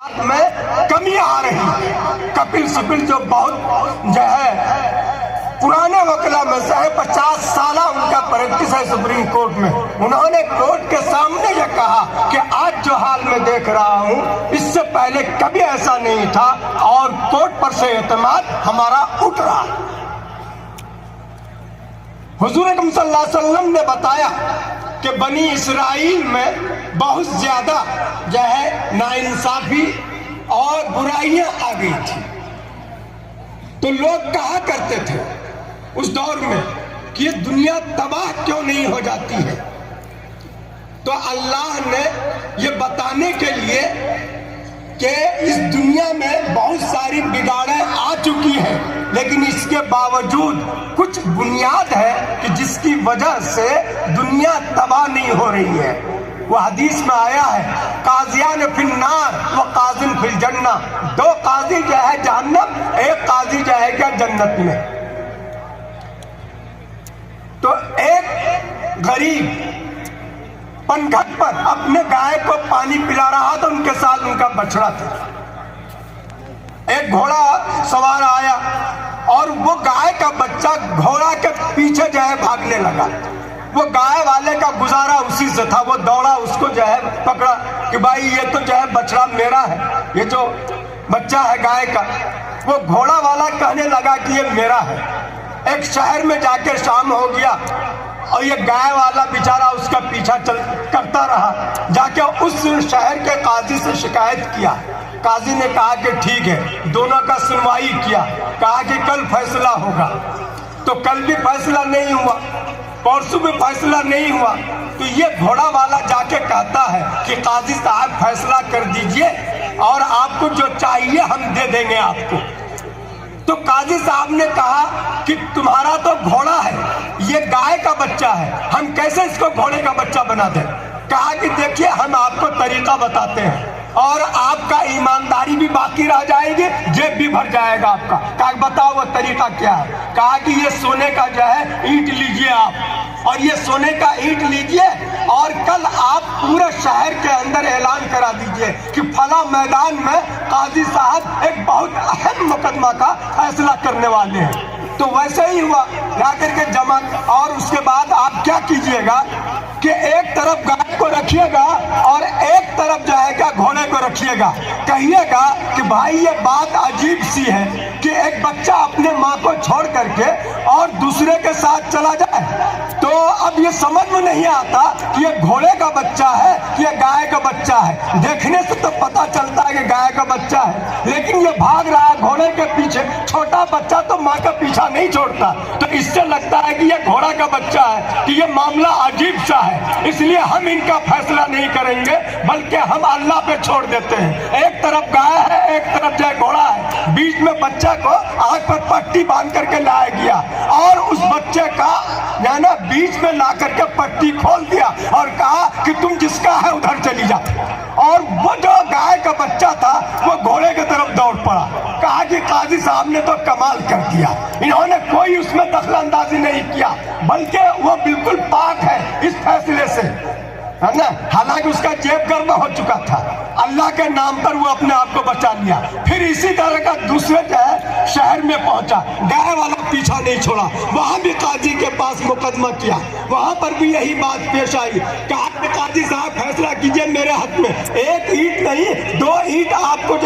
میں کمی آ رہی ہے۔ کپل سبل جو بہت پرانے وکلا میں سے ہے، 50 سالہ ان کا پریکٹس ہے سپریم کورٹ میں، انہوں نے کورٹ کے سامنے یہ کہا کہ آج جو حال میں دیکھ رہا ہوں اس سے پہلے کبھی ایسا نہیں تھا، اور کورٹ پر سے اعتماد ہمارا اٹھ رہا۔ حضور اکرم صلی اللہ علیہ وسلم نے بتایا کہ بنی اسرائیل میں بہت زیادہ ناانصافی اور برائیاں آ گئی تھی، تو لوگ کہا کرتے تھے اس دور میں کہ یہ دنیا تباہ کیوں نہیں ہو جاتی ہے؟ تو اللہ نے یہ بتانے کے لیے کہ اس دنیا میں بہت ساری بگاڑیں آ چکی ہیں، لیکن اس کے باوجود کچھ بنیاد ہے کہ جس کی وجہ سے دنیا تباہ نہیں ہو رہی ہے۔ وہ حدیث میں آیا ہے، قاضیان فی النار و قاضن فی الجنہ، دو قاضی جہنم، ایک قاضی جنت میں۔ تو ایک غریب پنگھٹ پر اپنے گائے کو پانی پلا رہا تھا، ان کے ساتھ ان کا بچڑا تھا۔ ایک گھوڑا سوار آیا اور وہ گائے کا بچہ گھوڑا کے پیچھے بھاگنے لگا۔ وہ گائے والے کا گزارا اسی سے تھا، وہ دوڑا، اس کو پکڑا کہ بھائی یہ تو بچڑا میرا ہے، یہ جو بچہ ہے گائے کا۔ وہ گھوڑا والا کہنے لگا کہ یہ میرا ہے۔ ایک شہر میں جا کے شام ہو گیا اور یہ گائے والا بیچارہ اس کا پیچھا کرتا رہا، جا کے اس شہر کے قاضی سے شکایت کیا۔ قاضی نے کہا کہ ٹھیک ہے، دونوں کا سنوائی کیا، کہا کہ کل فیصلہ ہوگا۔ تو کل بھی فیصلہ نہیں ہوا، پرسوں بھی فیصلہ نہیں ہوا۔ تو یہ گھوڑا والا جا کے کہتا ہے کہ قاضی صاحب فیصلہ کر دیجئے اور آپ کو جو چاہیے ہم دے دیں گے آپ کو۔ تو قاضی صاحب نے کہا کہ تمہارا تو گھوڑا ہے، یہ گائے کا بچہ ہے، ہم کیسے اس کو گھوڑے کا بچہ بنا دیں؟ کہا کہ دیکھیے ہم آپ کو طریقہ بتاتے ہیں، اور آپ کا ایمانداری بھی باقی رہ جائے گی، جیب بھی بھر جائے گا آپ کا۔ کہا بتاؤ وہ طریقہ کیا ہے؟ کہا کہ یہ سونے کا اینٹ لیجئے آپ، اور یہ سونے کا اینٹ لیجئے، اور کل آپ پورے شہر کے اندر اعلان کرا دیجئے کہ فلاں میدان میں قاضی صاحب ایک بہت اہم مقدمہ کا فیصلہ کرنے والے ہیں۔ تو ویسے ہی ہوا، لا کر کے جمع، اور اس کے بعد آپ کیا کیجئے گا کہ ایک طرف گائے کو رکھیے گا اور ایک طرف گھوڑے کو رکھیے گا، کہیے گا کہ بھائی یہ بات عجیب سی ہے کہ ایک بچہ اپنے ماں کو چھوڑ کر کے اور دوسرے کے ساتھ چلا جائے۔ تو اب یہ سمجھ میں نہیں آتا کہ یہ گھوڑے کا بچہ ہے کہ یہ گائے کا بچہ ہے۔ دیکھنے سے تو پتا چلتا ہے کہ گائے کا بچہ ہے، لیکن یہ بھاگ رہا ہے گھوڑے کے پیچھے۔ چھوٹا بچہ تو ماں کا پیچھا نہیں چھوڑتا، تو اس سے لگتا ہے کہ یہ گھوڑا کا بچہ ہے، کہ یہ معاملہ عجیب سا ہے، اس لیے ہم ان کا فیصلہ نہیں کریں گے بلکہ ہم اللہ پہ چھوڑ دیتے ہیں۔ ایک طرف گائے ہے، ایک طرف گھوڑا ہے، بیچ میں بچہ کو آنکھ پر پٹی باندھ کر کے لایا گیا، اور اس بچے کا بیچ میں لا کر کے پٹی کھول دیا اور کہا کہ تم جس کا ہے ادھر چلی جا۔ اور وہ جو گائے کا بچہ تھا وہ گھوڑے کی طرف دوڑ پڑا۔ کہا کہ قاضی صاحب نے تو کمال کر دیا، انہوں نے کوئی اس میں دخل اندازی نہیں کیا، بلکہ وہ بالکل پاک ہے اس فیصلے سے، ہے نا؟ حالانکہ اس کا جیب گرم ہو چکا تھا، اللہ کے نام پر وہ اپنے آپ کو بچا لیا۔ پھر اسی طرح کا دوسرے شہر میں پہنچا، گائے والا پیچھا نہیں چھوڑا، وہاں بھی قاضی کے پاس مقدمہ کیا، وہاں پر بھی یہی بات پیش آئی۔ کہا کہ قاضی صاحب فیصلہ کیجئے میرے حق میں، ایک اینٹ نہیں 2 اینٹ آپ کو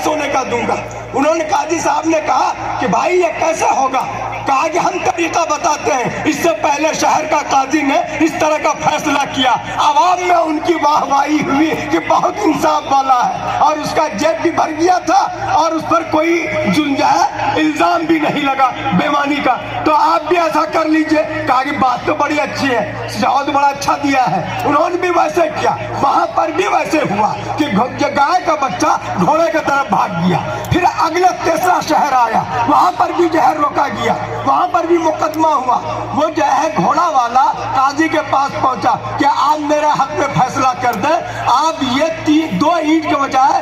سونے کا دوں گا۔ انہوں نے قاضی صاحب نے کہا کہ بھائی یہ کیسے ہوگا؟ کہا کہ ہم طریقہ بتاتے ہیں، اس سے پہلے شہر کا قاضی نے اس طرح کا فیصلہ کیا، عوام میں ان کی واہ واہی ہوئی کہ بہت انصاف والا ہے، اور اس کا جیب بھی بھر گیا تھا اور اس پر کوئی الزام بھی نہیں لگا بےمانی کا۔ تو آپ بھی ایسا کر لیجئے۔ کہا کہ بات تو بڑی اچھی ہے، بہت بڑا اچھا دیا ہے۔ انہوں نے بھی ویسے کیا، وہاں پر بھی ویسے ہوا کہ گائے کا بچہ گھوڑے کی طرف بھاگ گیا۔ پھر اگلے تیسرا شہر آیا، وہاں پر بھی روکا گیا، وہاں پر بھی مقدمہ ہوا۔ وہ گھوڑا والا قاضی کے پاس پہنچا کہ آپ میرے حق میں فیصلہ کر دیں، آپ یہ 2 اینٹ کے بجائے